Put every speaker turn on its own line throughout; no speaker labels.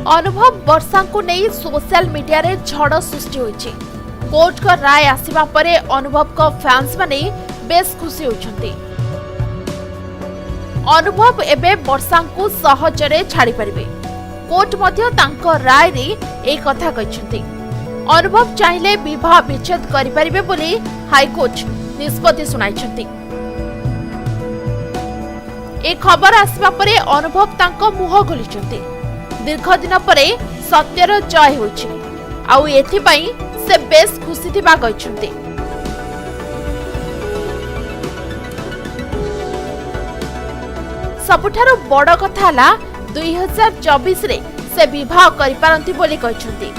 अनुभव वर्षा को नहीं सोशल मीडिया रे झड़ सृष्टि होइछि। कोर्ट का राय आसिबा परे अनुभव को फैंस माने बेस खुशी होइछन्ति। अनुभव एबे वर्षा को सहजरे छाड़ी परिबे। कोर्ट मध्य तांको राय रे ए कथा कहिछन्ति। अनुभव चाहिले विवाह विच्छेद करि परिबे बोली हाईकोर्ट निष्पत्ति सुनाइछन्ति। ए खबर आसिबा परे अनुभव तांको मुह खोलिछन्ति। दीर्घ दिन परे सत्यर जय होइछि आउ एथिपाई से बेस खुशी थिबा कहिछन्ति। सबुठारु बड़ कथा हला 2024 रे से विवाह करि पारंती बोली कहिछन्ति।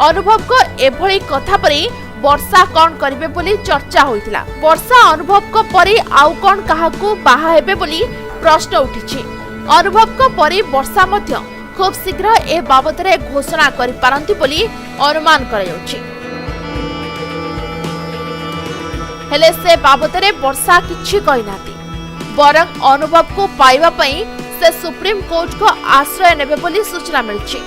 अनुभव को एभली कथा परे वर्षा कौन करिवे बोली चर्चा होइतिला। वर्षा अनुभव को परे आउ कौन काहाकू बाहा हेबे बोली प्रश्न उठिछि। अनुभव को परे वर्षा मध्य खूब शीघ्र ए बाबतरे घोषणा करि पारंती बोली अनुमान करायाउछि। हेले से बाबतरे वर्षा किछि कहिनाती। बरं अनुभव को पाइबा पई से सुप्रीम कोर्ट को आश्रय नेबे बोली सूचना मिलछि।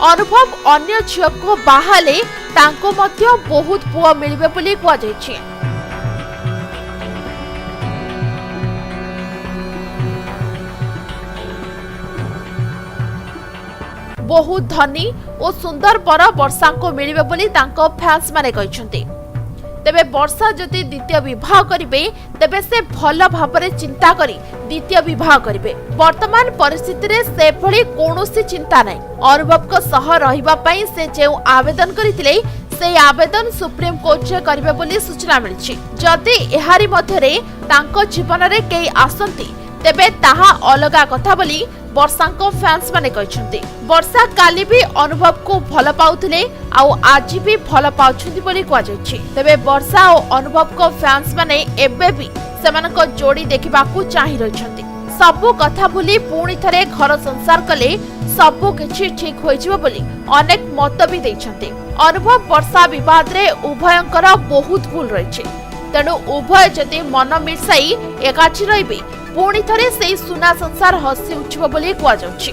अनुभव अन्य झियो को बाहाले तांको मध्य बहुत पुआ मिलिबे बोली कुआ जायछि। बहुत धनी और सुंदर बर वर्षा को मिलिबे बोली तांको फैंस माने कहिसंती। तेबे वर्षा जदि द्वितीय विवाह करिवे तेबे से भल भाबरे चिंता करी द्वितीय विवाह करिवे। वर्तमान परिस्थिति रे से भली कोनोसी चिंता नै। अनुभव को सह रहिबा पई से जे आवेदन करितिले से आवेदन सुप्रीम कोर्ट रे करिवे बोली सूचना मिलछि। जदि एहारी मध्य रे तांको जीवन रे केई आसंती तेबे ताहा अलगा कथा बोली वर्षा को फैंस माने कहिसंती। वर्षा काली भी अनुभव को भल पाउथिले आउ आज भी भल पाउछंती बोली कुआ जायछि। तेबे वर्षा और अनुभव को फैंस माने एबे भी सेमानक जोड़ी देखिबाकू चाहि रहिसंती। सबु कथा भूली पुणी थरे घर संसार कले सबु किछि ठीक होइजिबो बोली अनेक मत भी दैछंती। अनुभव वर्षा विवाद रे उभयंकर बहुत भूल रहिछि। तेणु उभय जदि मन मिसाई एकाठी रहिबे पुणी थरे सेई सुना संसार हसी उठिबो बोली कुआ जाउछि।